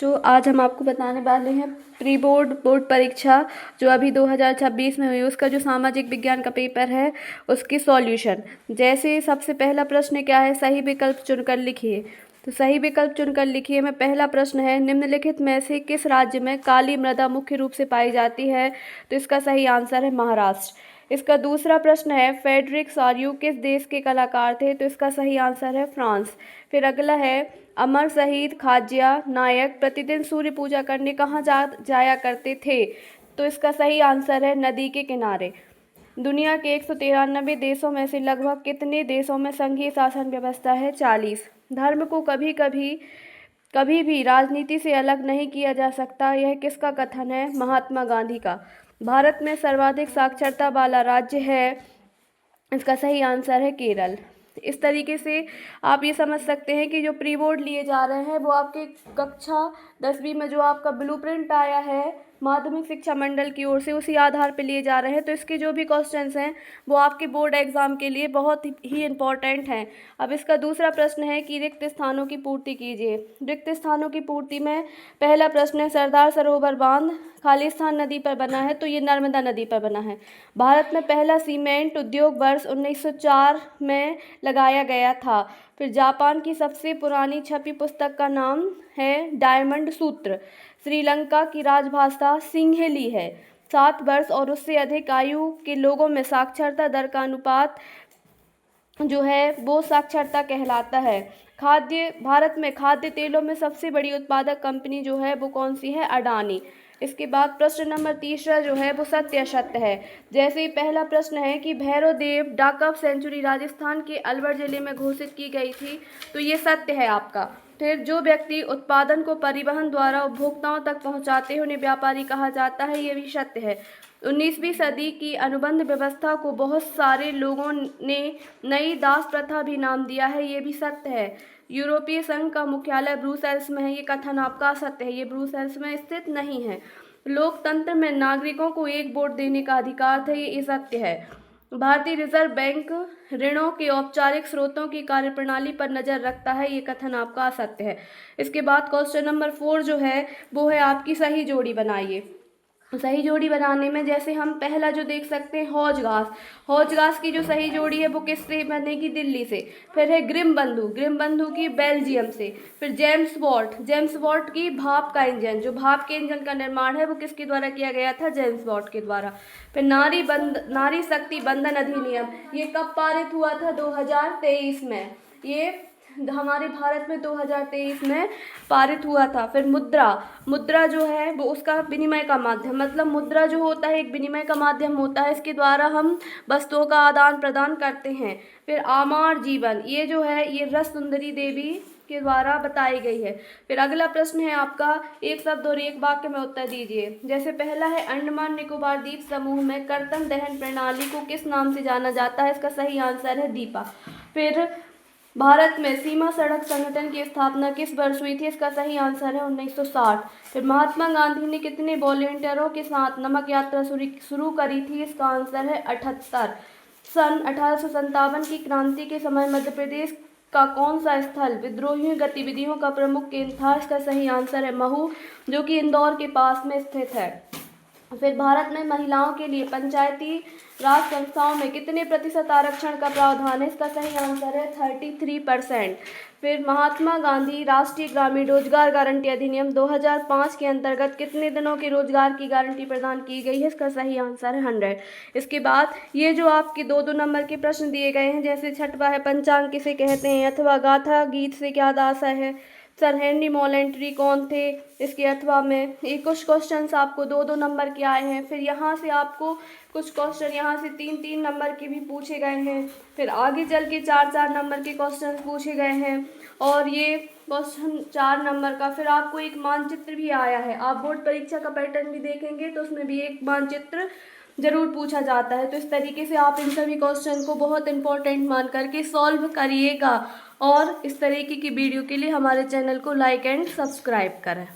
बच्चों, आज हम आपको बताने वाले हैं प्री बोर्ड परीक्षा जो अभी 2026 में हुई, उसका जो सामाजिक विज्ञान का पेपर है उसकी सॉल्यूशन। जैसे सबसे पहला प्रश्न क्या है, सही विकल्प चुनकर लिखिए। तो सही विकल्प चुनकर लिखिए में पहला प्रश्न है, निम्नलिखित में से किस राज्य में काली मृदा मुख्य रूप से पाई जाती है। तो इसका सही आंसर है महाराष्ट्र। इसका दूसरा प्रश्न है, फेडरिक सार्यू किस देश के कलाकार थे। तो इसका सही आंसर है फ्रांस। फिर अगला है, अमर शहीद खाज्या नायक प्रतिदिन सूर्य पूजा करने कहाँ जाया करते थे। तो इसका सही आंसर है नदी के किनारे। दुनिया के 193 देशों में से लगभग कितने देशों में संघीय शासन व्यवस्था है। 40। धर्म को कभी भी राजनीति से अलग नहीं किया जा सकता, यह किसका कथन है। महात्मा गांधी का। भारत में सर्वाधिक साक्षरता वाला राज्य है। इसका सही आंसर है केरल। इस तरीके से आप ये समझ सकते हैं कि जो प्री बोर्ड लिए जा रहे हैं वो आपके कक्षा 10वीं में जो आपका ब्लूप्रिंट आया है माध्यमिक शिक्षा मंडल की ओर से, उसी आधार पर लिए जा रहे हैं। तो इसके जो भी क्वेश्चंस हैं वो आपके बोर्ड एग्जाम के लिए बहुत ही इम्पोर्टेंट हैं। अब इसका दूसरा प्रश्न है कि रिक्त स्थानों की पूर्ति कीजिए। रिक्त स्थानों की पूर्ति में पहला प्रश्न है, सरदार सरोवर बांध खालिस्तान नदी पर बना है। तो ये नर्मदा नदी पर बना है। भारत में पहला सीमेंट उद्योग वर्ष 1904 में लगाया गया था। फिर जापान की सबसे पुरानी छपी पुस्तक का नाम है डायमंड सूत्र। श्रीलंका की राजभाषा सिंहली है। 7 वर्ष और उससे अधिक आयु के लोगों में साक्षरता दर का अनुपात जो है वो साक्षरता कहलाता है। भारत में खाद्य तेलों में सबसे बड़ी उत्पादक कंपनी जो है वो कौन सी है, अडानी। इसके बाद प्रश्न नंबर तीसरा जो है वो सत्य असत्य है। जैसे ही पहला प्रश्न है कि भैरव देव डाक ऑफ सेंचुरी राजस्थान के अलवर जिले में घोषित की गई थी। तो ये सत्य है आपका। फिर जो व्यक्ति उत्पादन को परिवहन द्वारा उपभोक्ताओं तक पहुंचाते हैं उन्हें व्यापारी कहा जाता है, ये भी सत्य है। 19वीं सदी की अनुबंध व्यवस्था को बहुत सारे लोगों ने नई दास प्रथा भी नाम दिया है, ये भी सत्य है। यूरोपीय संघ का मुख्यालय ब्रुसेल्स में है, ये कथन आपका असत्य है, ये ब्रुसेल्स में स्थित नहीं है। लोकतंत्र में नागरिकों को एक वोट देने का अधिकार था, ये सत्य है। भारतीय रिजर्व बैंक ऋणों के औपचारिक स्रोतों की कार्यप्रणाली पर नजर रखता है, ये कथन आपका असत्य है। इसके बाद क्वेश्चन नंबर 4 जो है वो है आपकी सही जोड़ी बनाइए। सही जोड़ी बनाने में जैसे हम पहला जो देख सकते हैं हौज घास की जो सही जोड़ी है वो किससे बनेगी, दिल्ली से। फिर है ग्रिम बंधु की बेल्जियम से। फिर जेम्स वॉट की भाप का इंजन, जो भाप के इंजन का निर्माण है वो किसके द्वारा किया गया था, जेम्स वॉट के द्वारा। फिर नारी शक्ति बंधन अधिनियम, ये कब पारित हुआ था, 2023 में। ये हमारे भारत में 2023 में पारित हुआ था। फिर मुद्रा जो है वो उसका विनिमय का माध्यम, मतलब मुद्रा जो होता है एक विनिमय का माध्यम होता है, इसके द्वारा हम वस्तुओं का आदान प्रदान करते हैं। फिर आमार जीवन, ये जो है ये रस सुंदरी देवी के द्वारा बताई गई है। फिर अगला प्रश्न है आपका, एक शब्द और एक वाक्य में उत्तर दीजिए। जैसे पहला है, अंडमान निकोबार द्वीप समूह में कर्तन दहन प्रणाली को किस नाम से जाना जाता है। इसका सही आंसर है दीपा। फिर भारत में सीमा सड़क संगठन की स्थापना किस वर्ष हुई थी। इसका सही आंसर है 1960। फिर महात्मा गांधी ने कितने वॉलेंटियरों के साथ नमक यात्रा शुरू करी थी। इसका आंसर है 78। सन 1857 की क्रांति के समय मध्य प्रदेश का कौन सा स्थल विद्रोही गतिविधियों का प्रमुख केंद्र था। इसका सही आंसर है महू, जो कि इंदौर के पास में स्थित है। फिर भारत में महिलाओं के लिए पंचायती राज संस्थाओं में कितने प्रतिशत आरक्षण का प्रावधान है। इसका सही आंसर है 33%। फिर महात्मा गांधी राष्ट्रीय ग्रामीण रोजगार गारंटी अधिनियम 2005 के अंतर्गत कितने दिनों के रोजगार की गारंटी प्रदान की गई है। इसका सही आंसर है 100। इसके बाद ये जो आपके 2-2 नंबर के प्रश्न दिए गए हैं, जैसे छठवा है, पंचांग किसे कहते हैं, अथवा गाथा गीत से क्या दासा है, सर हेनरी मॉलेंट्री कौन थे, इसके अथवा में ये कुछ क्वेश्चंस आपको 2-2 नंबर के आए हैं। फिर यहाँ से आपको कुछ क्वेश्चन यहाँ से 3-3 नंबर के भी पूछे गए हैं। फिर आगे चल के 4-4 नंबर के क्वेश्चंस पूछे गए हैं। और ये क्वेश्चन 4 नंबर का, फिर आपको एक मानचित्र भी आया है। आप बोर्ड परीक्षा का पैटर्न भी देखेंगे तो उसमें भी एक मानचित्र जरूर पूछा जाता है। तो इस तरीके से आप इन सभी क्वेश्चन को बहुत इंपॉर्टेंट मान करके सॉल्व करिएगा। और इस तरीके की वीडियो के लिए हमारे चैनल को लाइक एंड सब्सक्राइब करें।